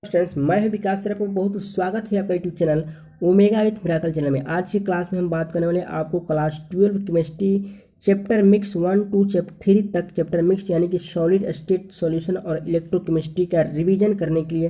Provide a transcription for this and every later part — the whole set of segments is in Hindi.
स्टूडेंट्स, मैं हूं विकास सर। आपको बहुत स्वागत है आपका YouTube channel omega with miracle channel में। आज की क्लास में हम बात करने वाले हैं आपको class 12 chemistry chapter mix 1 to chapter 3 तक चैप्टर मिक्स यानी कि सॉलिड स्टेट सॉल्यूशन और इलेक्ट्रोकेमिस्ट्री का रिवीजन करने के लिए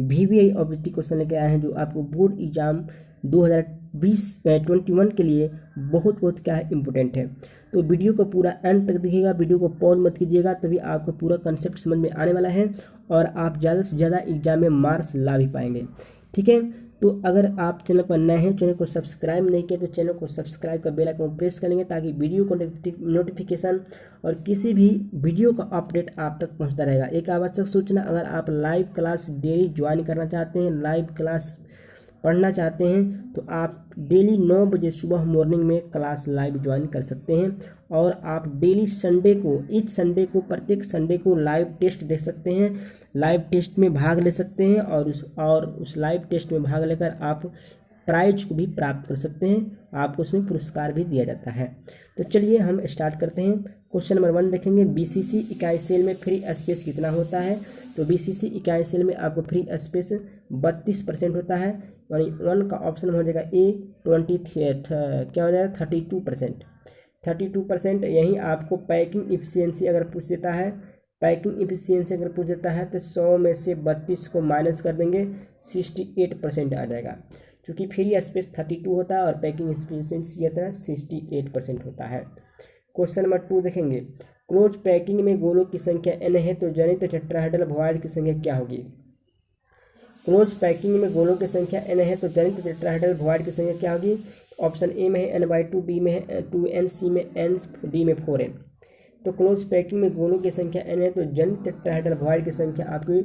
VVI ऑब्जेक्टिव क्वेश्चन लेके आए हैं, जो आपको बोर्ड एग्जाम 2021 के लिए बहुत क्या है इम्पोर्टेंट है। तो वीडियो को पूरा एंड तक देखिएगा, वीडियो को पॉज मत कीजिएगा, तभी आपको पूरा कंसेप्ट समझ में आने वाला है और आप ज़्यादा से ज़्यादा एग्जाम में मार्क्स ला भी पाएंगे। ठीक है, तो अगर आप चैनल पर नए हैं, चैनल को सब्सक्राइब नहीं किया तो चैनल को सब्सक्राइब कर बेल आइकन प्रेस करेंगे ताकि वीडियो को नोटिफिकेशन और किसी भी वीडियो का अपडेट आप तक पहुंचता रहेगा। एक आवश्यक सूचना, अगर आप लाइव क्लास डेली ज्वाइन करना चाहते हैं, लाइव क्लास पढ़ना चाहते हैं, तो आप डेली 9 बजे सुबह मॉर्निंग में क्लास लाइव ज्वाइन कर सकते हैं। और आप डेली संडे को, इस संडे को, प्रत्येक संडे को लाइव टेस्ट दे सकते हैं, लाइव टेस्ट में भाग ले सकते हैं और उस लाइव टेस्ट में भाग लेकर आप प्राइज को भी प्राप्त कर सकते हैं, आपको उसमें पुरस्कार भी दिया जाता है। तो चलिए हम स्टार्ट करते हैं। क्वेश्चन नंबर 1 देखेंगे, BCC इकाई सेल में फ्री स्पेस कितना होता है। तो BCC इकाई सेल में आपको फ्री स्पेस 32% होता है, यानी 1 का ऑप्शन हो जाएगा ए। 20 क्या हो जाएगा 32%। यही आपको पैकिंग इफिशियंसी अगर पूछ देता है, पैकिंग इफिशियंसी अगर पूछ देता है तो 100 में से 32 को माइनस कर देंगे, 68% आ जाएगा। क्योंकि फ्री स्पेस 32 होता है और पैकिंग इफिशियंसी ये 68% होता है। क्वेश्चन नंबर 2 देखेंगे, क्लोज पैकिंग में गोलों की संख्या n है तो जनित टेट्राहेड्रल वॉइड की संख्या क्या होगी। क्लोज पैकिंग में गोलों की संख्या n है तो जनित टेट्राहेड्रल वॉइड की संख्या क्या होगी। ऑप्शन ए में है n/2, बी में है 2n, सी में n, डी में 4n। तो क्लोज पैकिंग में गोलों की संख्या n है तो जनित टेट्राहेड्रल वॉइड की संख्या आपकी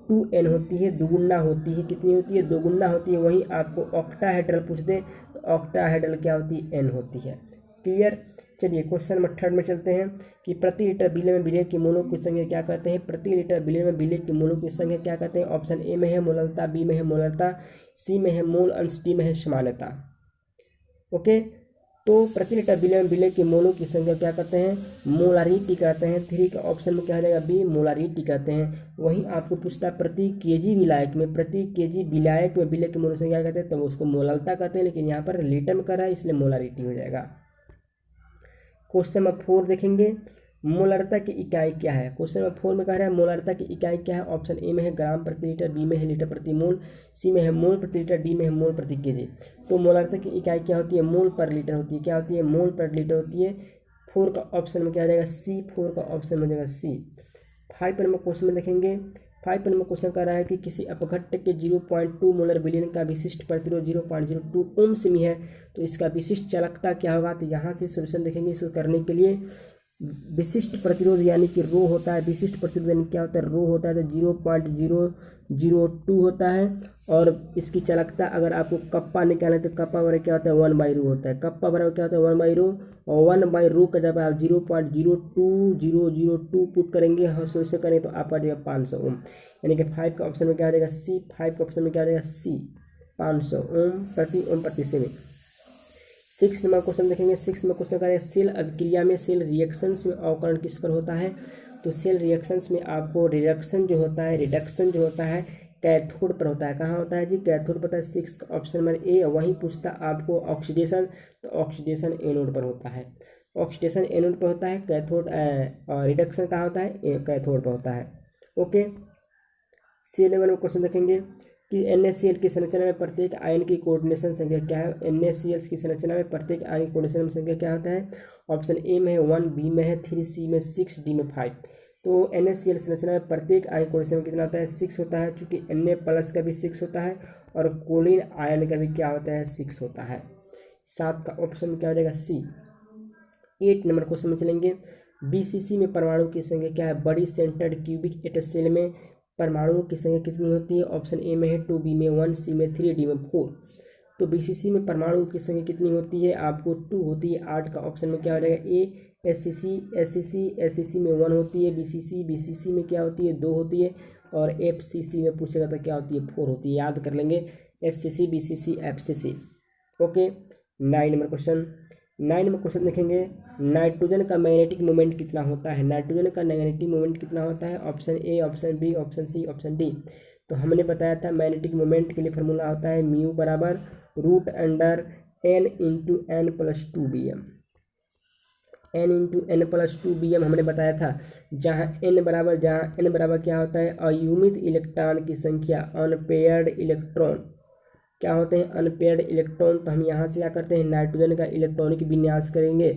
2n होती है, दुगुना होती है। कितनी होती है? दोगुना होती है। वहीं आपको ऑक्टाहेड्रल पूछ दे तो ऑक्टाहेड्रल क्या होती है? n होती है। क्लियर। चलिए क्वेश्चन नंबर 3 में चलते हैं कि प्रति लीटर विलय में विलय की मोलों की संख्या क्या कहते हैं। प्रति लीटर विलय में विलय की मोलों की संख्या क्या कहते हैं। ऑप्शन ए में है मोलरता, बी में है मोलरता, सी में है मोल अंश, डी में है समानता। ओके, तो प्रति लीटर विलय में विलय की मोलों की संख्या क्या कहते हैं? मोलारिटी कहते हैं। 3 का ऑप्शन में क्या हो जाएगा? बी, मोलारिटी कहते हैं। वहीं आपको पूछता है प्रति केजी विलायक में, प्रति केजी विलायक में विलय की मोलों की संख्या क्या कहते हैं, तो उसको मोलरता कहते हैं, लेकिन यहाँ पर लीटर में कर रहा है इसलिए मोलारिटी हो जाएगा। क्वेश्चन नंबर 4 देखेंगे, मोलरता की इकाई क्या है। क्वेश्चन नंबर 4 में कह रहा है मोलरता की इकाई क्या है। ऑप्शन ए में है ग्राम प्रति लीटर, बी में है लीटर प्रति मोल, सी में है मोल प्रति लीटर, डी में है मोल प्रति केजी। तो मोलरता की इकाई क्या होती है? मोल पर लीटर होती है। क्या होती है? मोल पर लीटर होती है। 4 का ऑप्शन में क्या हो जाएगा? सी। 4 का ऑप्शन में हो जाएगा सी। 5 नंबर क्वेश्चन में देखेंगे, 5 नंबर क्वेश्चन कर रहा है कि किसी अपघट्ट के 0.2 मोलर विलयन का विशिष्ट प्रतिरोध 0.02 ओम सेमी है, तो इसका विशिष्ट चालकता क्या होगा। तो यहाँ से सोल्यूशन देखेंगे। इसको करने के लिए विशिष्ट प्रतिरोध यानी कि रो होता है, विशिष्ट प्रतिरोध यानी क्या होता है? रो होता है, तो 0.002 होता है। और इसकी चालकता अगर आपको कप्पा निकालना है तो कप्पा बराबर क्या होता है? 1/रो होता है। कप्पा बराबर क्या होता है? 1/रो। और 1/रो का जब आप 0.02002 पुट करेंगे, सोल्यूशन करेंगे तो आपका जाएगा 500 ओम। यानी कि 5 का ऑप्शन में क्या हो जाएगा? सी। 5 का ऑप्शन में क्या हो जाएगा? सी, 500 ओम प्रति सेमी। 6 नंबर क्वेश्चन देखेंगे। 6 नंबर क्वेश्चन करें, सेल अभिक्रिया में, सेल रिएक्शंस में अवकरण किस पर होता है। तो सेल रिएक्शंस में आपको रिडक्शन जो होता है कैथोड पर होता है। कहाँ होता है जी? कैथोड पर होता है। 6 का ऑप्शन नंबर ए। वहीं पूछता आपको ऑक्सीडेशन, तो ऑक्सीडेशन एनोड पर होता है। ऑक्सीडेशन एनोड पर होता है। कैथोड रिडक्शन कहाँ होता है? कैथोड पर होता है। ओके, सी लेवल में क्वेश्चन देखेंगे कि NaCl की संरचना में प्रत्येक आयन की कोऑर्डिनेशन संख्या क्या है। NaCl की संरचना में प्रत्येक आयन की कोऑर्डिनेशन संख्या क्या होता है। ऑप्शन ए में है 1, बी में है 3, सी में 6, डी में 5। तो NaCl संरचना में प्रत्येक आयन कोऑर्डिनेशन में कितना होता है? 6 होता है, चूंकि Na+ का भी 6 होता है और कोलिन आयन का भी क्या होता है? 6 होता है। 7 का ऑप्शन क्या हो जाएगा? सी। 8 नंबर क्वेश्चन में चलेंगे, BCC में परमाणु की संख्या क्या है। बड़ी सेंटर्ड क्यूबिक एटम सेल में परमाणुओं की संख्या कितनी होती है। ऑप्शन ए में है 2, बी में 1, सी में 3, डी में 4। तो BCC में परमाणुओं की संख्या कितनी होती है? आपको 2 होती है। 8 का ऑप्शन में क्या हो जाएगा? ए। SCC में 1 होती है। BCC में क्या होती है? 2 होती है। और FCC में पूछेगा तो क्या होती है? 4 होती है। याद कर लेंगे SCC, BCC, FCC। Okay, 9 number question. 9 number question देखेंगे, नाइट्रोजन का मैग्नेटिक मोमेंट कितना होता है। नाइट्रोजन का मैग्नेटिक मोमेंट कितना होता है। Option A, option B, option C, option D. तो हमने बताया था मैग्नेटिक मोमेंट के लिए फार्मूला होता है म्यू बराबर root under N into N plus two B M. N into N plus two B M हमने बताया था, जहाँ एन बराबर क्या होता है अयुमित इलेक्ट्रॉन की संख्या, अनपेयर्ड इलेक्ट्रॉन क्या होते हैं अनपेयर्ड इलेक्ट्रॉन। तो हम यहाँ से क्या करते हैं नाइट्रोजन का इलेक्ट्रॉनिक विन्यास करेंगे,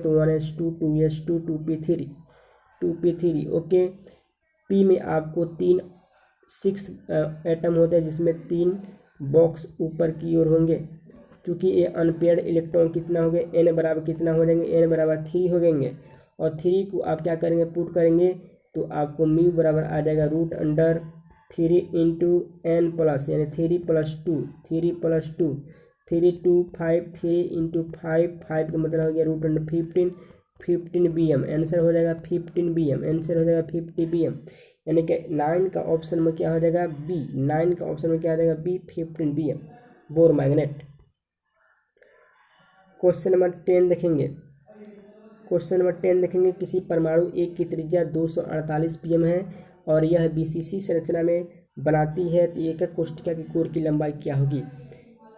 तो 1s2 2s2 2p3 okay. P में आपको 6 एटम होते हैं जिसमें 3 बॉक्स ऊपर की ओर होंगे, क्योंकि ये अनपेयर्ड इलेक्ट्रॉन कितना हो गए एन बराबर कितना हो जाएंगे, एन बराबर 3 हो जाएंगे। और 3 को आप क्या करेंगे पुट करेंगे तो आपको म्यू बराबर आ जाएगा root under 3 into N plus यानी 3 + 2 3 2 5 3 इंटू 5 का मतलब हो गया root under 15 B M. Answer हो जाएगा 15 बी एम, आंसर हो जाएगा 50 बी एम। यानी कि 9 का ऑप्शन में क्या हो जाएगा बी, 9 का ऑप्शन में क्या हो जाएगा B 15 B M Bohr magnet. Question number 10 देखेंगे। किसी परमाणु एक की त्रिज्या 248 pm है और यह बीसीसी संरचना में बनाती है तो एकक कोशिका की कोर की लंबाई क्या होगी।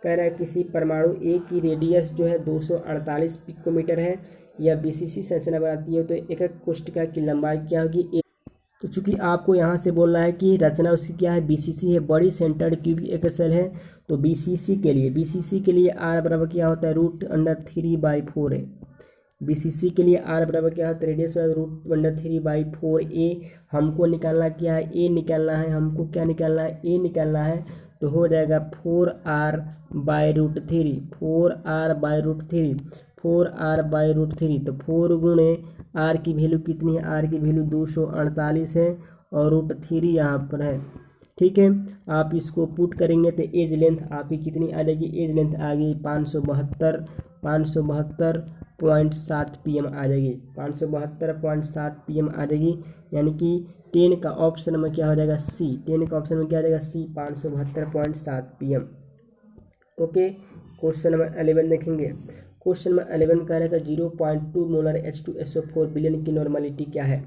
कह रहा है किसी परमाणु ए की रेडियस जो है 248 पिकोमीटर है, यह बीसीसी संरचना बनाती है तो एकक कोशिका की लंबाई क्या होगी। तो चूंकि आपको यहाँ से बोल रहा है कि रचना उसकी क्या है बीसीसी है, बड़ी सेंटर्ड क्यूबिक एक सेल है, तो बीसीसी के लिए आर बराबर क्या होता है रूट अंडर 3/4 है। बीसीसी के लिए आर बराबर क्या होता है रेडियस रूट अंडर 3/4 ए। हमको निकालना क्या है ए निकालना है, हमको क्या निकालना है ए निकालना है, तो हो जाएगा 4r/√3 4r/√3 तो 4 गुणे आर की वैल्यू कितनी है, आर की वैल्यू 248 है और रूट 3 यहाँ पर है। ठीक है, आप इसको पुट करेंगे तो एज लेंथ आपकी कितनी आ जाएगी, एज लेंथ आ गई 572.7 pm आ जाएगी, 572.7 pm आ जाएगी। यानी कि 10 का ऑप्शन में क्या हो जाएगा सी, 10 का ऑप्शन में क्या आ जाएगा सी 572.7 pm। ओके, क्वेश्चन नंबर 11 देखेंगे। क्वेश्चन नंबर 11 कह रहेगा 0.2 मोलर H2SO4 बिलियन की नॉर्मलिटी क्या है।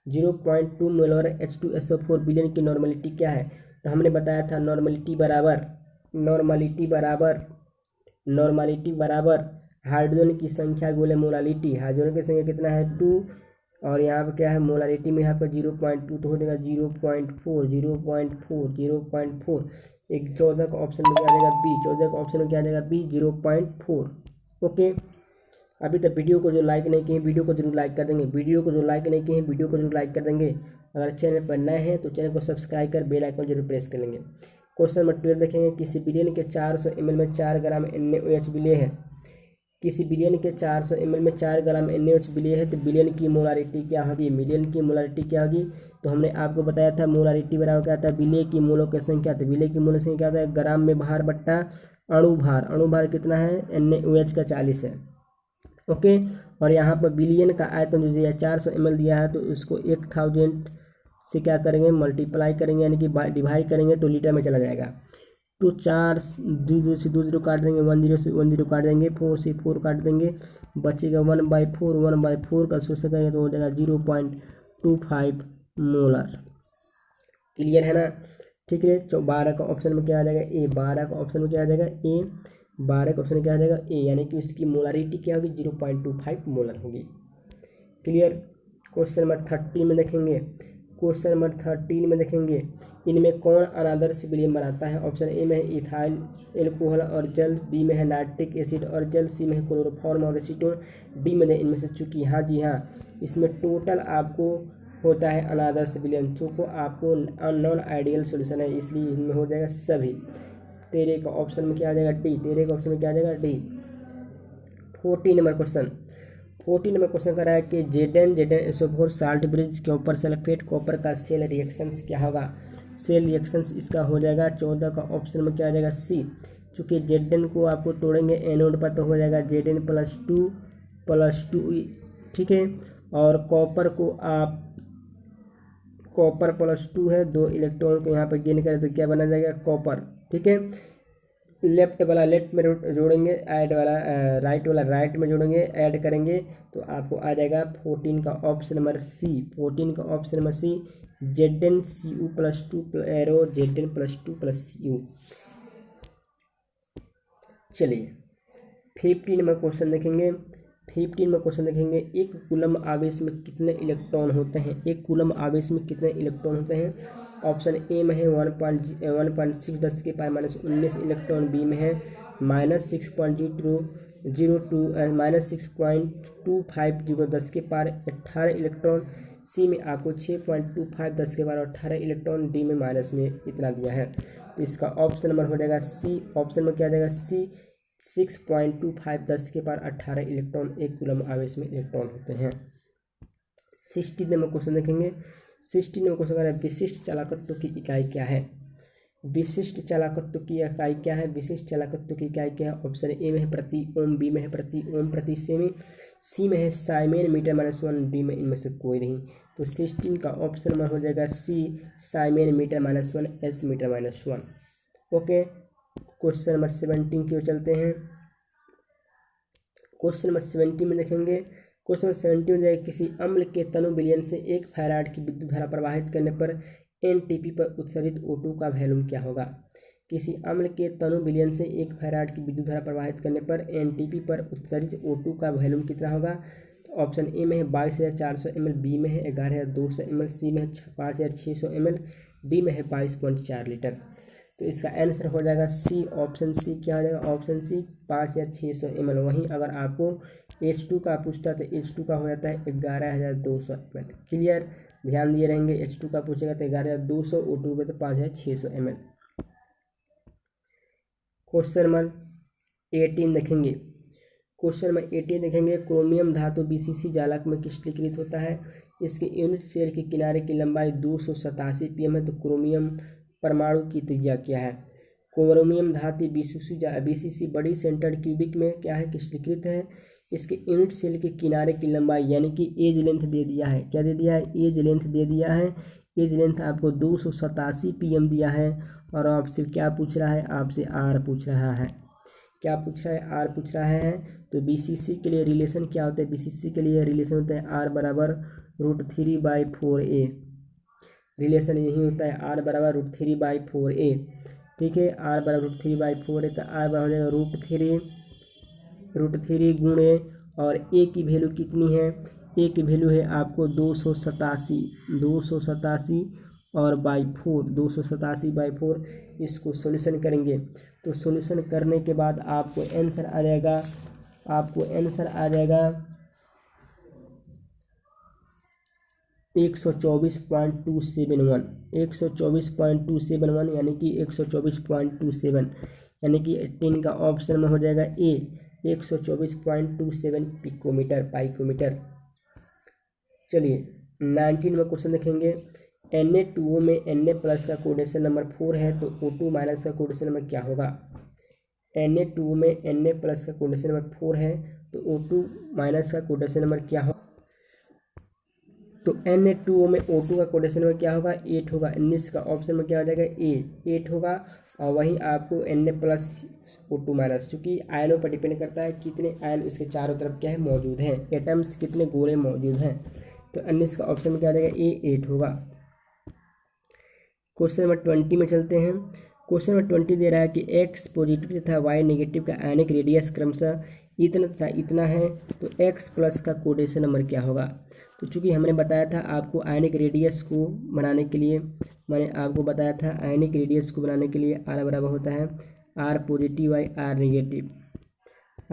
0.2 मोलर H2SO4 बिलियन की नॉर्मलिटी क्या है। तो हमने बताया था नॉर्मलिटी बराबर हाइड्रोजन की संख्या गुणे मोलालिटी। हाइड्रोजन की संख्या कितना है 2 और यहाँ पर क्या है मोलालिटी में यहाँ पर 0.2 तो हो जाएगा 0.4। एक 14 का ऑप्शन में क्या आ जाएगा बी, 14 का ऑप्शन में क्या आ जाएगा बी 0.4। ओके, अभी तक वीडियो को जो लाइक नहीं किए वीडियो को जरूर लाइक कर देंगे, अगर चैनल पर नए हैं तो चैनल को सब्सक्राइब कर बेल आइकन जरूर प्रेस कर लेंगे। क्वेश्चन नंबर 12 देखेंगे। किसी बिलियन के 400 ml में 4 ग्राम NaOH विलेय है। किसी बिलियन के 400 ml में 4 ग्राम NaOH विलेय है तो बिलियन की मोलारिटी क्या होगी, तो हमने आपको बताया था मोलारिटी बराबर क्या था विलेय की मोलों की संख्या। तो विलेय की मोलों की संख्या क्या होता है ग्राम में भार बट्टा अणुभार कितना है NaOH का 40 है। ओके, और यहाँ पर बिलियन का आयतन जो दिया 400 ml दिया है तो इसको 1000 से क्या करेंगे मल्टीप्लाई करेंगे यानी कि डिवाइड करेंगे तो लीटर में चला जाएगा। तो 4 0 से 2 0 काट देंगे, 1 0 से 1 0 काट देंगे, 4 से 4 काट देंगे, बचेगा 1/4 का शोषण करेंगे तो हो जाएगा 0.25 मोलर। क्लियर है ना। ठीक है, 12 का ऑप्शन में क्या आ जाएगा ए, 12 का ऑप्शन में क्या आ जाएगा ए, 12 का ऑप्शन में क्या आ जाएगा ए, यानी कि उसकी मोलारिटी क्या होगी 0.25 मोलर होगी। क्लियर। क्वेश्चन नंबर 13 में देखेंगे इनमें कौन अनादर्श विलयन बनाता है। ऑप्शन ए में है इथाइल एल्कोहल और जल, बी में है नाइट्रिक एसिड और जल, सी में है क्लोरोफॉर्म और एसीटोन, डी में है इनमें से चूंकि हाँ जी हाँ इसमें टोटल आपको होता है अनादर्श विलयन, चूँकि आपको नॉन आइडियल सोल्यूशन है इसलिए इनमें हो जाएगा सभी। 13 का ऑप्शन में क्या आ जाएगा डी, 13 का ऑप्शन में क्या आ जाएगा डी। 14 नंबर क्वेश्चन कर रहा है कि Zn salt bridge copper sulphate copper का सेल रिएक्शंस क्या होगा। सेल रिएक्शंस इसका हो जाएगा 14 का ऑप्शन में क्या आ जाएगा सी, चूँकि Zn को आपको तोड़ेंगे एनोड पर तो हो जाएगा Zn +2 ठीक है, और कॉपर को आप कॉपर +2 है, 2 इलेक्ट्रॉन को यहाँ पर गेन करें तो क्या बना जाएगा कॉपर। ठीक है, लेफ्ट वाला लेफ्ट में जोड़ेंगे, ऐड वाला राइट वाला राइट में जोड़ेंगे, ऐड करेंगे तो आपको आ जाएगा 14 का ऑप्शन नंबर सी, 14 का option number C ZnCu plus 2 arrow Zn plus 2 plus Cu। चलिए 50 नंबर क्वेश्चन देखेंगे। 15 में क्वेश्चन देखेंगे, एक कूलम आवेश में कितने इलेक्ट्रॉन होते हैं? एक कूलम आवेश में कितने इलेक्ट्रॉन होते हैं? ऑप्शन ए में है 1.6 10 के पावर माइनस 19 इलेक्ट्रॉन, बी में है -6.25 10 के पावर 18 इलेक्ट्रॉन, सी में आपको 6.25 10 के पावर 18 इलेक्ट्रॉन, डी में माइनस में इतना दिया है। तो इसका ऑप्शन नंबर हो जाएगा सी। ऑप्शन में क्या आ जाएगा? सी 6.25 10 के पावर 18 इलेक्ट्रॉन एक कूलम आवेश में इलेक्ट्रॉन होते हैं। 16 नंबर क्वेश्चन देखेंगे। 16 नंबर क्वेश्चन है, विशिष्ट चालकत्व की इकाई क्या है? विशिष्ट चालकत्व की इकाई क्या है? विशिष्ट चालकत्व की इकाई क्या है? ऑप्शन ए में है प्रति ओम, बी में है प्रति ओम प्रति सेमी, सी में है साइमेन मीटर -1, डी में इनमें से कोई नहीं। तो 16 का ऑप्शन नंबर हो जाएगा C siemens metre -1, S metre -1। Okay, question number 17 की ओर चलते हैं। क्वेश्चन नंबर 17 में देखेंगे। क्वेश्चन नंबर 17 में जाएगा, किसी अम्ल के तनु विलयन से 1 फैराड की विद्युत धारा प्रवाहित करने पर एनटीपी पर उत्सर्जित O2 का वैल्यूम क्या होगा? किसी अम्ल के तनु विलयन से 1 फैराड की विद्युत धारा प्रवाहित करने पर एनटीपी पर उत्सर्जित O2 का वैल्यूम कितना होगा? तो ऑप्शन ए में है 22,400 ml, बी में है 11,200 ml, सी में है 5,600 ml, डी में है 22.4 लीटर। तो इसका आंसर हो जाएगा सी, ऑप्शन सी। क्या हो जाएगा? Option C 5,600 ml। वहीं अगर आपको H2 का पूछता तो H2 का हो जाता है 11,200 ml। क्लियर, ध्यान दिए रहेंगे। H2 का पूछेगा तो 11,200, O2 में तो 5,600 ml। क्वेश्चन नंबर 18 देखेंगे। क्वेश्चन नंबर 18 देखेंगे, क्रोमियम धातु BCC जालक में क्रिस्टलीकृत होता है। इसके यूनिट सेल के किनारे की लंबाई 287 pm है। तो क्रोमियम परमाणु की त्रिज्या क्या है? क्रोमियम धातु BCC बड़ी सेंटर्ड क्यूबिक में क्या है? क्रिस्टलीकृत है। इसके यूनिट सेल के किनारे की लंबाई यानी कि एज लेंथ दे दिया है। क्या दे दिया है? एज लेंथ दे दिया है। एज लेंथ आपको 287 pm दिया है। और आपसे क्या पूछ रहा है? आपसे आर पूछ रहा है। क्या पूछ रहा है? आर पूछ रहा है। तो BCC के लिए रिलेशन क्या होता है? BCC के लिए रिलेशन होता है आर बराबर √3/4a। रिलेशन यही होता है, आर बराबर √3/4a। ठीक है, आर बराबर √3/4a। तो आर बराबर हो जाएगा √3 गुणे, और ए की वैल्यू कितनी है? ए की वैल्यू है आपको 287 और बाई 4। इसको सॉल्यूशन करेंगे तो सॉल्यूशन करने के बाद आपको आंसर आ जाएगा 124.271। 124.271 यानी कि 124.27, यानी कि 18 का ऑप्शन में हो जाएगा ए 124.27 पाइकोमीटर। चलिए 19 में क्वेश्चन देखेंगे। Na2O में Na+ का कोऑर्डिनेशन नंबर 4 है। तो O2- का कोऑर्डिनेशन नंबर क्या होगा? Na2O में Na+ का कोऑर्डिनेशन नंबर 4 है। तो O2- का कोऑर्डिनेशन नंबर क्या होगा? तो Na2O में O2 का कोऑर्डिनेशन नंबर क्या होगा? 8 होगा। 19 का ऑप्शन में क्या हो जाएगा? ए 8 होगा। और वहीं आपको Na+O2- चूँकि आयनों पर डिपेंड करता है कितने आयन उसके चारों तरफ क्या है मौजूद हैं, एटम्स कितने गोले मौजूद हैं। तो 19 का ऑप्शन में क्या आ जाएगा? ए 8 होगा। क्वेश्चन नंबर 20 में चलते हैं। क्वेश्चन नंबर 20 दे रहा है कि X पॉजिटिव तथा Y नेगेटिव का आयनिक रेडियस क्रमशः इतना तथा इतना है। तो X+ का कोऑर्डिनेशन नंबर क्या होगा? तो चूंकि हमने बताया था आपको आयनिक रेडियस को बनाने के लिए, आयनिक रेडियस को बनाने के लिए R बराबर होता है R positive by R negative.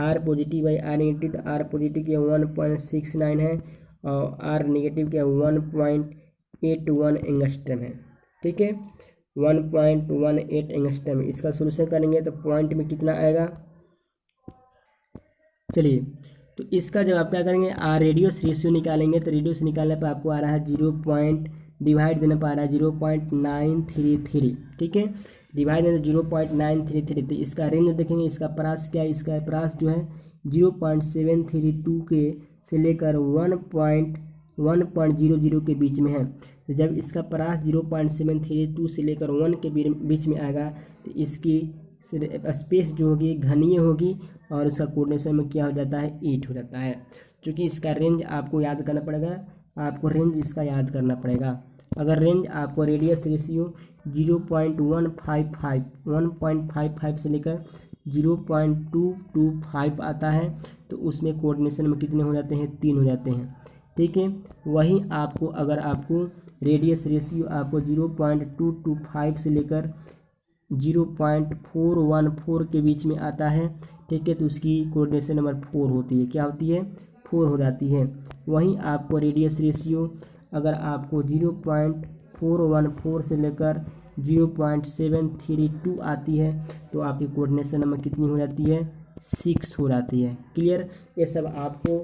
R positive by R negative, तो R पॉजिटिव के 1.69 है और R नेगेटिव के 1.81 एंगस्ट्रम है। ठीक है, 1.18 एंगस्ट्रम। इसका सोल्यूशन करेंगे तो पॉइंट में कितना आएगा? चलिए, तो इसका जब आप क्या करेंगे, रेडियस रेशियो निकालेंगे। तो रेडियस निकालने पर आपको आ रहा है 0. डिवाइड देने पर आ रहा है 0.933। ठीक है, डिवाइड देने 0.933। तो इसका रेंज देखेंगे, इसका प्रास क्या है? इसका प्रास जो है 0.732 के से लेकर 1.00 के बीच में है। तो जब इसका प्रास 0.732 से लेकर 1 के बीच में आएगा तो इसकी स्पेस जो होगी घनीय होगी और उसका कोऑर्डिनेशन में क्या हो जाता है? 8 हो जाता है। क्योंकि इसका रेंज आपको याद करना पड़ेगा, आपको रेंज इसका याद करना पड़ेगा। अगर रेंज आपको रेडियस रेशियो 1.55 से लेकर 0.225 आता है तो उसमें कोऑर्डिनेशन में कितने हो जाते हैं, 3 हो जाते हैं। ठीक है, वहीं आपको अगर आपको रेडियस रेशियो आपको 0.225 से लेकर 0.414 के बीच में आता है, ठीक है, तो उसकी कोऑर्डिनेशन नंबर 4 होती है। क्या होती है, 4 हो जाती है। वहीं आपको रेडियस रेशियो अगर आपको 0.414 से लेकर 0.732 आती है तो आपकी कोऑर्डिनेशन नंबर कितनी हो जाती है, 6 हो जाती है। क्लियर, ये सब आपको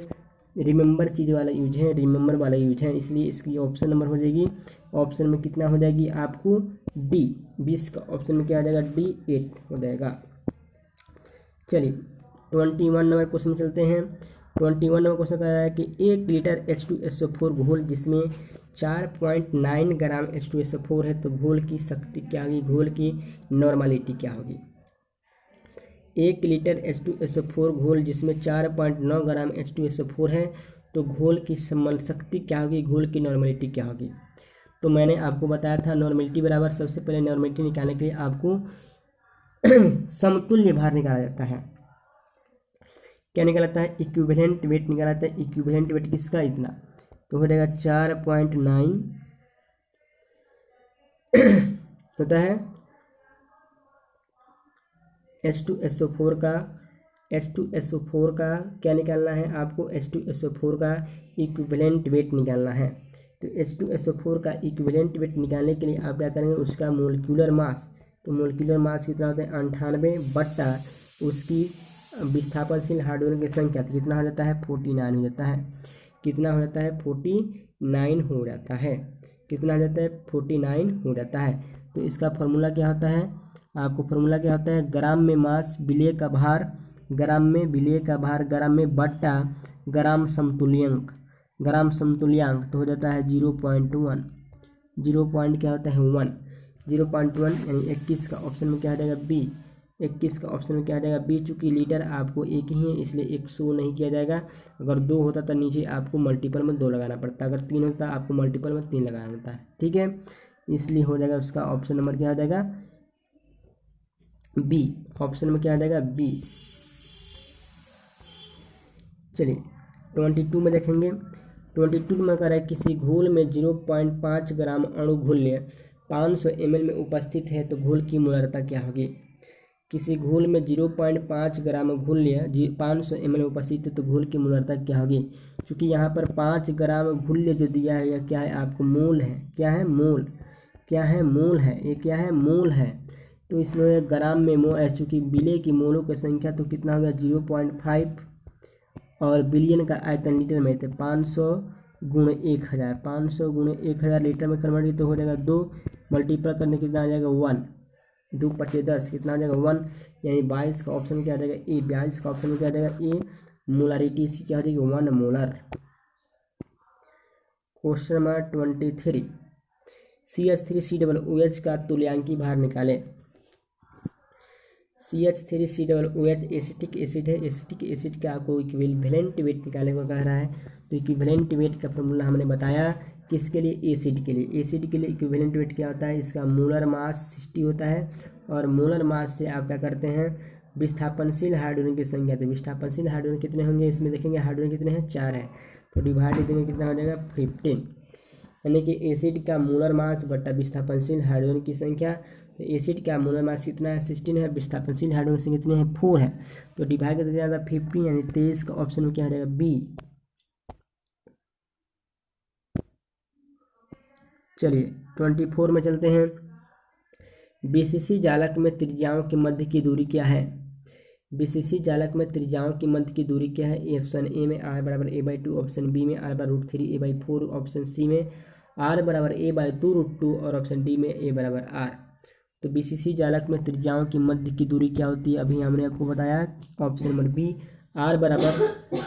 रिमेंबर चीज़ वाला यूज है, रिमेंबर वाला यूज है, इसलिए इसकी ऑप्शन नंबर हो जाएगी, ऑप्शन में कितना हो जाएगी आपको डी, 20 का ऑप्शन में क्या आ जाएगा, D 8 हो जाएगा। चलिए 21 नंबर क्वेश्चन चलते हैं। 21 नंबर क्वेश्चन कह रहा है कि 1 लीटर H2SO4 घोल जिसमें 4.9 ग्राम H2SO4 है तो घोल की शक्ति क्या होगी, घोल की नॉर्मलिटी क्या होगी। 1 लीटर H2SO4 घोल जिसमें 4.9 ग्राम H2SO4 है तो घोल की समल शक्ति क्या होगी, घोल की नॉर्मलिटी क्या होगी। तो मैंने आपको बताया था नॉर्मलिटी बराबर, सबसे पहले नॉर्मलिटी निकालने के लिए आपको समतुल्य भार निकाला जाता है। क्या निकाला जाता है, इक्विवेलेंट वेट निकाला जाता है। इक्विवेलेंट वेट किसका, इतना, तो हो जाएगा 4.9 होता है H2SO4 का, H2SO4 का क्या निकालना है आपको, H2SO4 का इक्विवेलेंट वेट निकालना है। तो H2SO4 का इक्विवेलेंट वेट निकालने के लिए आप क्या करेंगे, उसका मोलिक्यूलर मास, तो मोलिक्यूलर मास कितना होता है 98 बट्टा उसकी विस्थापनशील हाइड्रोजन की संख्या, तो कितना हो जाता है 49 हो जाता है। कितना हो जाता है 49 हो जाता है। कितना हो जाता है 49 हो जाता है। तो इसका फॉर्मूला क्या होता है, आपको फॉर्मूला क्या होता है, ग्राम में मास विलेय का भार, ग्राम में विलेय का भार, ग्राम में बट्टा ग्राम समतुल्यांक, ग्राम समतुल्यांक, तो हो जाता है 0.1, 0 पॉइंट क्या होता है 1, 0.1 यानी 21 का ऑप्शन में क्या आ जाएगा बी, 21 का ऑप्शन में क्या आ जाएगा बी। चूँकि लीटर आपको एक ही है इसलिए 100 नहीं किया जाएगा। अगर 2 होता तो नीचे आपको मल्टीपल में 2 लगाना पड़ता, अगर 3 होता आपको मल्टीपल में 3 लगाना होता है। ठीक है, इसलिए हो जाएगा उसका ऑप्शन नंबर क्या आ जाएगा बी, ऑप्शन में क्या आ जाएगा बी। चलिए 22 में देखेंगे। 22 में कह रहा है किसी घोल में 0.5 ग्राम अणु घुल्य 500 ml में उपस्थित है तो घोल की मोलरता क्या होगी। किसी घोल में 0.5 ग्राम घुल्य 500 ml में उपस्थित है तो घोल की मोलरता क्या होगी। क्योंकि यहाँ पर 5 ग्राम घुल्य जो दिया है यह क्या है आपको मोल है, क्या है मोल, क्या है मोल है, ये क्या है मोल है। तो इसमें ग्राम में मोल, चूँकि विलेय की मोलों की संख्या तो कितना हो गया 0.5 और बिलियन का आयतन लीटर में, थे 500 गुणे 1000, 500 गुणे 1000 लीटर में कन्वर्ट तो हो जाएगा 2, मल्टीपल करने कितना आ जाएगा 1, 2 × 10 कितना आ जाएगा 1, यानी 22 का ऑप्शन क्या आ जाएगा ए, 22 का ऑप्शन में क्या आ जाएगा ए। मोलारिटी इसकी क्या हो जाएगी 1 मोलर। क्वेश्चन नंबर 23, CH3COOH का तुल्यांकी भार निकालें। CH3COOH एसिटिक एसिड है, एसिटिक एसिड का आपको इक्विवेलेंट वेट निकालने को कह रहा है। तो इक्विवेलेंट वेट का फॉर्मूला हमने बताया किसके लिए, एसिड के लिए। एसिड के लिए इक्विवेलेंट वेट क्या होता है, इसका मोलर मास 60 होता है और मोलर मास से आप क्या करते हैं विस्थापनशील हाइड्रोजन की संख्या, तो विस्थापनशील हाइड्रोजन कितने होंगे इसमें देखेंगे, हाइड्रोजन कितने हैं 4 है, तो डिवाइड देंगे कितना हो जाएगा 15, यानी कि एसिड का मोलर मास बट्टा विस्थापनशील हाइड्रोजन की संख्या। तो एसिड का मोलर मास कितना है 16 है, विस्थापनशील हाइड्रोजन संख्या कितने हैं 4 है, तो डिवाइड कर दिया जाएगा 50 यानी 23 का ऑप्शन में क्या आ जाएगा बी। चलिए 24 में चलते हैं। बीसीसी जालक में त्रिज्याओं के मध्य की दूरी क्या है। बीसीसी जालक में त्रिज्याओं की मध्य की दूरी क्या है। ऑप्शन ए में r बराबर a/2, ऑप्शन बी में r बराबर √3 a/4, ऑप्शन सी में r बराबर a/2 √2 और ऑप्शन डी में a बराबर r। तो बीसीसी जालक में त्रिज्याओं की मध्य की दूरी क्या होती है, अभी हमने आपको बताया ऑप्शन नंबर बी r बराबर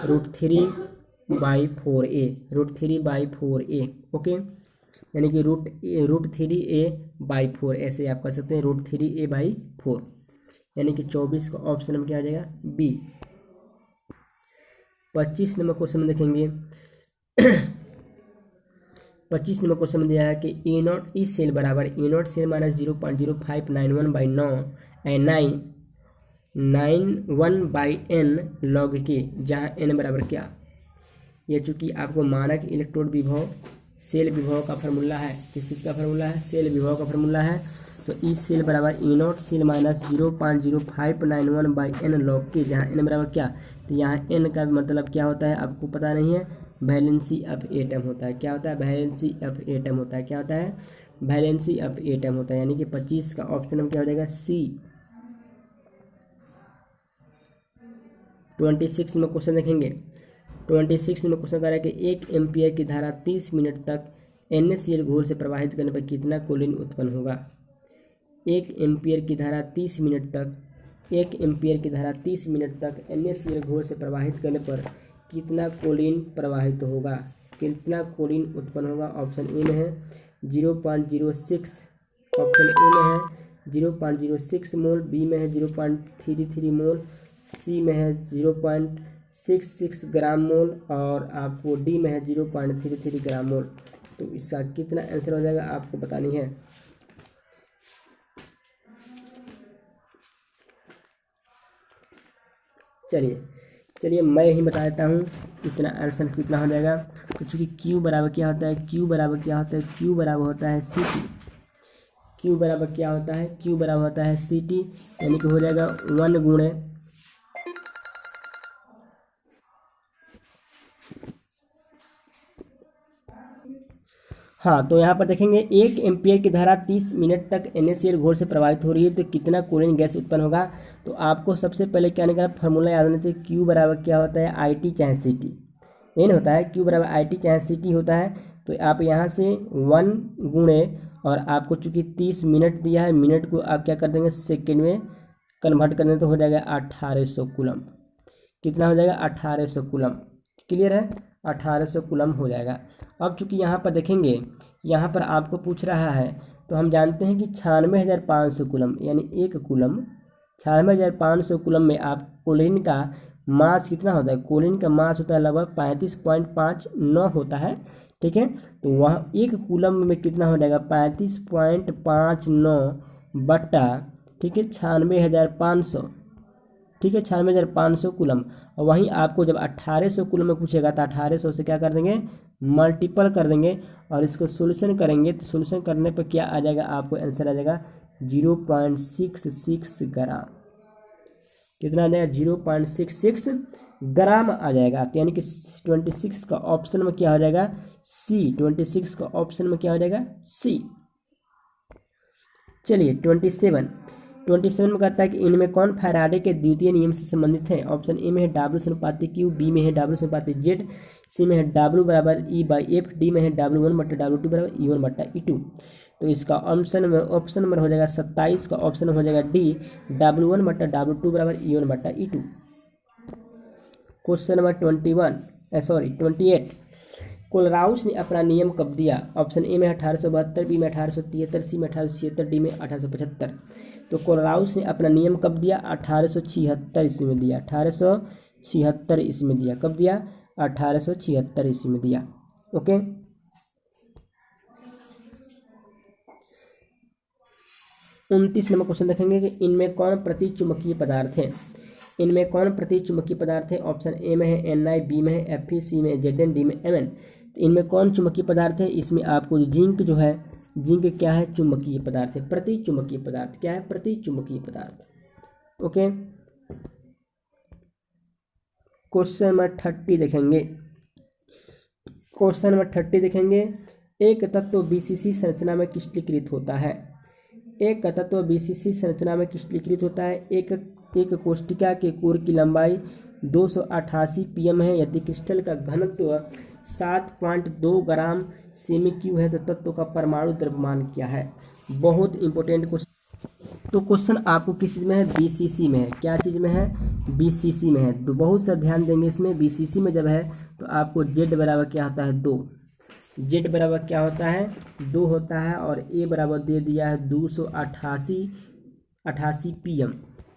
√3/4a, √3/4a। ओके, यानी कि √3a/4 ऐसे आप कर सकते हैं, √3a/4, यानी कि 24 का ऑप्शन में क्या आ जाएगा बी। 25 नंबर क्वेश्चन में देखेंगे 25 नंबर क्वेश्चन में दिया है कि ए नॉट ई सेल बराबर E naught cell minus 0.0591/991/n log के, जहाँ n बराबर क्या। यह चूंकि आपको मानक इलेक्ट्रोड विभव सेल विभव का फार्मूला है, किस चीज़ का फार्मूला है, सेल विभव का फार्मूला है। तो ई सेल बराबर E naught cell minus 0.0591/n log के, जहाँ n बराबर क्या। तो यहाँ n का मतलब क्या होता है आपको पता नहीं है, वैलेंसी ऑफ एटम होता है। क्या होता है, वैलेंसी ऑफ एटम होता है। क्या होता है, वैलेंसी ऑफ एटम होता है। यानी कि 25 का ऑप्शन में क्या हो जाएगा, सी। 26 में क्वेश्चन देखेंगे। 26 में क्वेश्चन कह रहा है कि 1 एम्पियर की धारा 30 मिनट तक NaCl घोल से प्रवाहित करने पर कितना कोलिन उत्पन्न होगा। 1 एम्पियर की धारा 30 मिनट तक 1 एम्पियर की धारा 30 मिनट तक NaCl घोल से प्रवाहित करने पर कितना कोलिन प्रवाहित होगा, कितना कोलिन उत्पन्न होगा। ऑप्शन ए में है 0.06, ऑप्शन ए में है 0.06 मोल, बी में है 0.33 मोल, सी में है 0.66 ग्राम मोल और आपको डी में है 0.33 ग्राम मोल। तो इसका कितना आंसर हो जाएगा आपको बतानी है। चलिए मैं ही बता देता हूँ इतना आंसर कितना हो जाएगा। तो चूँकि Q बराबर क्या होता है, Q बराबर क्या होता है, Q बराबर होता है CT। Q बराबर क्या होता है, Q बराबर होता है CT, यानी कि हो जाएगा 1 गुणे हाँ। तो यहाँ पर देखेंगे 1 एम्पियर की धारा 30 मिनट तक NaCl घोल से प्रवाहित हो रही है तो कितना कोलिन गैस उत्पन्न होगा। तो आपको सबसे पहले क्या निकाला, फार्मूला याद होना चाहिए। Q बराबर क्या होता है, IT चाहे CT, n होता है। Q बराबर IT चाहे CT होता है। तो आप यहाँ से 1 गुणे और आपको चूँकि 30 मिनट दिया है, मिनट को आप क्या कर देंगे, सेकेंड में कन्वर्ट कर देंगे तो हो जाएगा 1800 कूलम। कितना हो जाएगा, 1800 कूलम। क्लियर है, 1800 कूलम हो जाएगा। अब चूंकि यहाँ पर देखेंगे, यहाँ पर आपको पूछ रहा है तो हम जानते हैं कि 96,500 कूलम यानी 1 कूलम, 96,500 कूलम में आप कोलिन का मास कितना होता है, कोलिन का मास होता है लगभग 35.59 होता है। ठीक है, तो वह 1 कूलम में कितना हो जाएगा, 35.59 बट्टा, ठीक है, 96,500, ठीक है, 96,500 कूलम। और वहीं आपको जब 1800 कूलम में पूछेगा तो 1800 से क्या कर देंगे, मल्टीपल कर देंगे और इसको सोल्यूशन करेंगे। तो सोल्यूशन करने पर क्या आ जाएगा, आपको आंसर आ जाएगा 0.66 ग्राम। कितना आ जाएगा, 0.66 ग्राम आ जाएगा। तो यानी कि 26 का ऑप्शन में क्या हो जाएगा, सी। 26 का ऑप्शन में क्या हो जाएगा, सी। चलिए 27 में कहता है कि इनमें कौन फैराडे के द्वितीय नियम से संबंधित है। ऑप्शन ए में है W समानुपाती Q, बी में है W समानुपाती Z, सी में है W बराबर E/F, डी में है W1/W2 बराबर E1/E2। तो इसका ऑप्शन नंबर हो जाएगा 27 का ऑप्शन हो जाएगा डी, W1/W2 बराबर E1/E2। क्वेश्चन नंबर 28, कोलराउस ने अपना नियम कब दिया। ऑप्शन ए में 1872, बी में 1873, सी में 1876, डी में 1875। तो कोलराउस ने अपना नियम कब दिया, 1876 ईस्वी में दिया। 1876 ईस्वी में दिया। कब दिया, 1876 ईस्वी में दिया। ओके, 29 नंबर क्वेश्चन देखेंगे कि इनमें कौन प्रतिचुंबकीय पदार्थ है। इनमें कौन प्रतिचुंबकीय पदार्थ है। ऑप्शन ए में है Ni, बी में है Fe, सी में Zn, डी में Mn। तो इनमें कौन चुंबकीय पदार्थ है। इसमें आपको जिंक जो है, जिंक क्या है, चुंबकीय पदार्थ है, प्रतिचुंबकीय पदार्थ। क्या है, प्रतिचुंबकीय पदार्थ। ओके, क्वेश्चन नंबर 30 देखेंगे। क्वेश्चन नंबर 30 देखेंगे, एक तत्व BCC संरचना में क्रिस्टलीकृत होता है। एक तत्व BCC संरचना में क्रिस्टलीकृत होता है। एक कोष्टिका के कोर की लंबाई 288 pm है। यदि क्रिस्टल का घनत्व 7.2 ग्राम सेमी क्यूब है तो तत्व का परमाणु द्रव्यमान क्या है। बहुत इंपॉर्टेंट क्वेश्चन। तो क्वेश्चन आपको किस चीज़ में है, BCC में है। क्या चीज़ में है, BCC में है। तो बहुत सा ध्यान देंगे इसमें। BCC में जब है तो आपको Z बराबर क्या होता है, 2। Z बराबर क्या होता है, 2 होता है। और A बराबर दे दिया है 288 pm।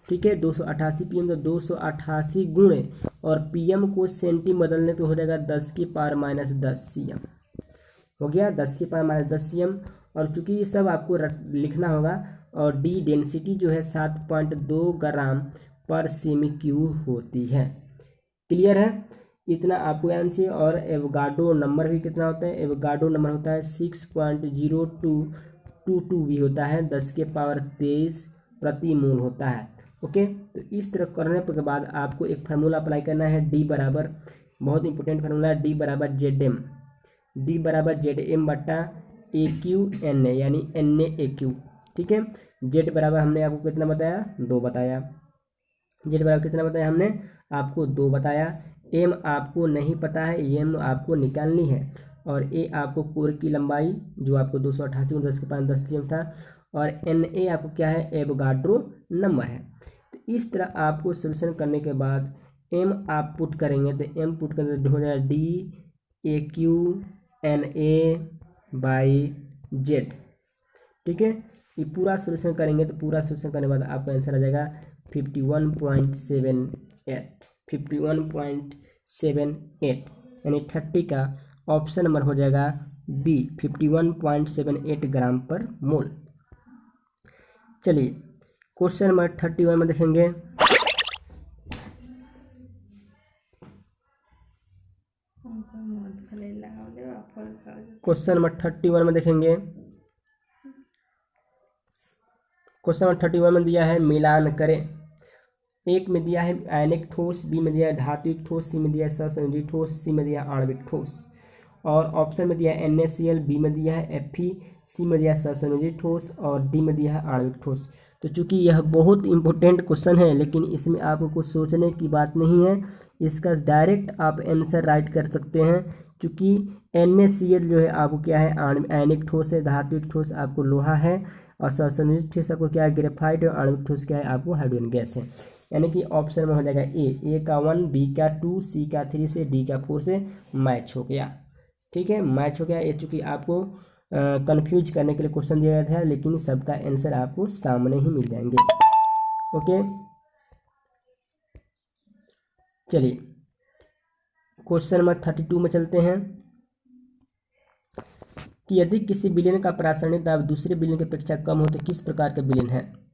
ठीक है, 288 pm। तो 288 गुणे और pm को सेंटी बदलने तो हो जाएगा 10 की पावर -10 cm। हो गया 10⁻⁻10 cm। और चूंकि ये सब आपको लिखना होगा, और डी डेंसिटी जो है 7.2 ग्राम पर सेमी क्यूब होती है। क्लियर है, इतना आपको याद चाहिए। और एवोगाड्रो नंबर भी कितना होता है, एवोगाड्रो नंबर होता है 6.0222 भी होता है, 10⁻23 प्रति मोल होता है। ओके, तो इस तरह करने के बाद आपको एक फार्मूला अप्लाई करना है, डी बराबर, बहुत इंपॉर्टेंट फार्मूला है, डी बराबर जेड एम, डी बराबर जेड एम बट्टा ए क्यू एन ए, यानी एन ए क्यू। ठीक है, जेड बराबर हमने आपको कितना बताया, 2 बताया। जेड बराबर कितना बताया हमने आपको, 2 बताया। एम आपको नहीं पता है, एम आपको निकालनी है। और ए आपको कोर की लंबाई जो आपको 288 cm था। और एन ए आपको क्या है, एवोगाड्रो नंबर है। तो इस तरह आपको सोल्यूशन करने के बाद एम आप पुट करेंगे, तो एम पुट करने हो जाएगा D A Q N A by Z. ठीक है, ये पूरा सोल्यूशन करेंगे, तो पूरा सोल्यूशन करने के बाद आपका आंसर आ जाएगा 51.78, 51.78, यानी 30 का ऑप्शन नंबर हो जाएगा बी, 51.78 ग्राम पर मोल। चलिए क्वेश्चन नंबर 31 में देखेंगे। क्वेश्चन नंबर 31 में देखेंगे, क्वेश्चन नंबर 31 में दिया है मिलान करें। एक में दिया है आयनिक ठोस, बी में दिया है धात्विक ठोस, सी में दिया है सहसंयोजी ठोस, सी में दिया है आणविक ठोस। और ऑप्शन में दिया है NaCl, बी में दिया है Fe, सी में दिया है सहसंयोजी ठोस, और डी में दिया है आणविक ठोस। तो चूंकि यह बहुत इंपॉर्टेंट क्वेश्चन है, लेकिन इसमें आपको कुछ सोचने की बात नहीं है, इसका डायरेक्ट आप आंसर राइट कर सकते हैं। चूंकि NaCl जो है आपको क्या है, आयनिक ठोस है, धात्विक ठोस आपको लोहा है, और सहसंयोजी ठोस आपको क्या है, ग्रेफाइट, और आणविक ठोस क्या है आपको हाइड्रोजन गैस है। यानी कि ऑप्शन में हो जाएगा ए का 1, बी का 2, सी का 3 से, डी का 4 से मैच हो गया। ठीक है, मैच हो गया। ये चूंकि आपको कंफ्यूज करने के लिए क्वेश्चन दिया गया था, लेकिन सबका आंसर आपको सामने ही मिल जाएंगे। ओके, चलिए क्वेश्चन नंबर 32 में चलते हैं कि यदि किसी विलयन का प्रासरणिक दाब दूसरे विलयन की अपेक्षा कम हो तो किस प्रकार का विलयन है।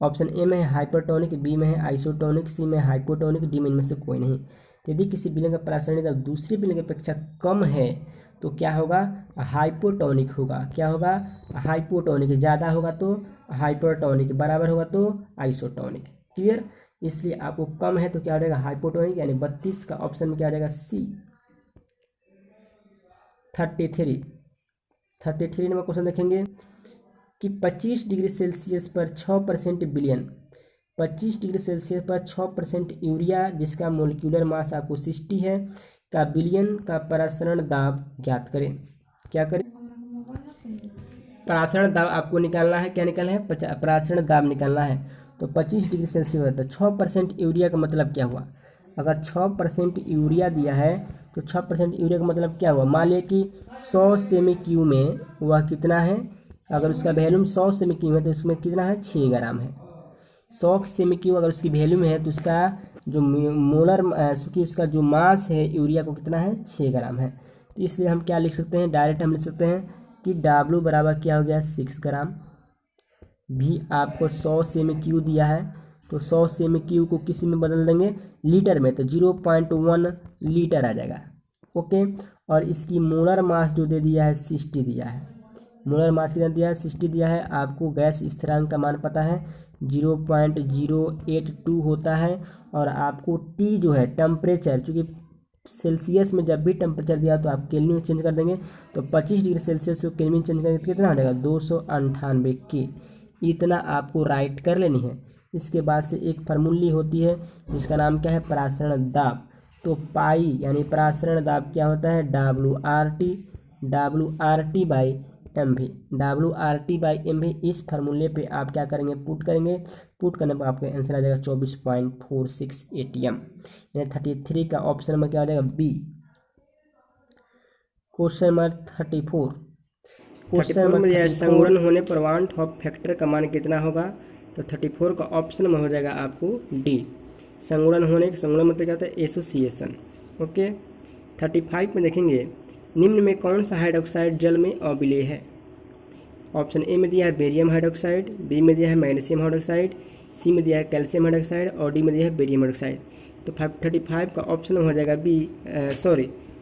ऑप्शन ए में है हाइपरटोनिक, बी में है आइसोटोनिक, सी में हाइपोटोनिक, डी में इनमें से कोई नहीं। यदि किसी विलयन का प्रासरणिक दाब दूसरे विलयन की अपेक्षा कम है तो क्या होगा, हाइपोटोनिक होगा। क्या होगा, हाइपोटोनिक। ज़्यादा होगा तो हाइपरटोनिक, बराबर होगा तो आइसोटोनिक। क्लियर, इसलिए आपको कम है तो क्या हो जाएगा, हाइपोटोनिक, यानी 32 का ऑप्शन में क्या हो जाएगा, सी। 33 नंबर क्वेश्चन देखेंगे कि 25 डिग्री सेल्सियस पर 6% विलयन, 25 डिग्री सेल्सियस पर 6% यूरिया जिसका मोलिकुलर मास आपको 60 है का विलयन का परासरण दाब ज्ञात करें। क्या करें, परासरण दाब आपको निकालना है। क्या निकालना है, परासरण दाब निकालना है। तो 25 डिग्री सेल्सियस है तो 6% यूरिया का मतलब क्या हुआ, अगर 6% यूरिया दिया है तो 6% यूरिया का मतलब क्या हुआ, मान लिया कि 100 सेमी क्यू में वह कितना है, अगर उसका वैल्यूम 100 सेमी क्यू है तो उसमें कितना है, 6 ग्राम है। 100 सेमी क्यू अगर उसकी वैल्यूम है तो उसका जो मोलर चूँकि उसका जो मास है यूरिया को कितना है, 6 ग्राम है। तो इसलिए हम क्या लिख सकते हैं, डायरेक्ट हम लिख सकते हैं कि W बराबर क्या हो गया, 6 ग्राम। भी आपको 100 सेमी क्यू दिया है तो 100 सेमी क्यू को किसी में बदल देंगे, लीटर में, तो 0.1 लीटर आ जाएगा। ओके, और इसकी मोलर मास जो दे दिया है 60 दिया है, मोलर मास कितना दिया है, 60 दिया है। आपको गैस स्थिरांक का मान पता है 0.082 होता है। और आपको टी जो है टेम्परेचर, चूँकि सेल्सियस में जब भी टेम्परेचर दिया तो आप केल्विन में चेंज कर देंगे, तो 25 डिग्री सेल्सियस को केल्विन चेंज करेंगे तो कितना हो जाएगा, 298 के। इतना आपको राइट कर लेनी है। इसके बाद से एक फार्मूली होती है जिसका नाम क्या है, परासरण दाब। तो पाई यानी परासरण दाब क्या होता है, WRT बाई MV, WRT/MV। इस फार्मूले पे आप क्या करेंगे, पुट करेंगे। पुट करने पर आपका आंसर आ जाएगा 24.46 ATM, यानी 33 का ऑप्शन में क्या आ जाएगा, B. Question number 34, question number संगुणन होने पर वान हॉफ फैक्टर का मान कितना होगा। तो 34 का ऑप्शन में हो जाएगा आपको डी, संगुणन होने, संगुणन मतलब क्या होता है, एसोसिएशन। ओके, 35 में देखेंगे निम्न में कौन सा हाइड्रोक्साइड जल में अविलेय है? ऑप्शन ए में दिया है बेरियम हाइड्रोक्साइड, बी में दिया है मैग्नीशियम हाइड्रोक्साइड, सी में दिया है कैल्शियम हाइड्रोक्साइड और डी में दिया है बेरियम हाइड्रोक्साइड। तो 35 का ऑप्शन नंबर हो जाएगा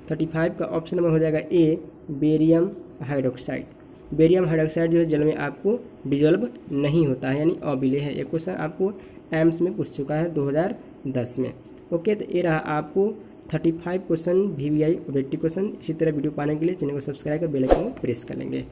35 का ऑप्शन नंबर हो जाएगा ए बेरियम हाइड्रोक्साइड। बेरियम हाइड्रोक्साइड जो है जल में आपको डिजोल्व नहीं होता है, यानी अविलेय है। ये क्वेश्चन आपको एम्स में पूछ चुका है 2010 में। ओके, तो ये रहा आपको 35 क्वेश्चन VVI ऑब्जेक्टिव क्वेश्चन। इसी तरह वीडियो पाने के लिए चैनल को सब्सक्राइब कर बेल आइकन को प्रेस कर लेंगे।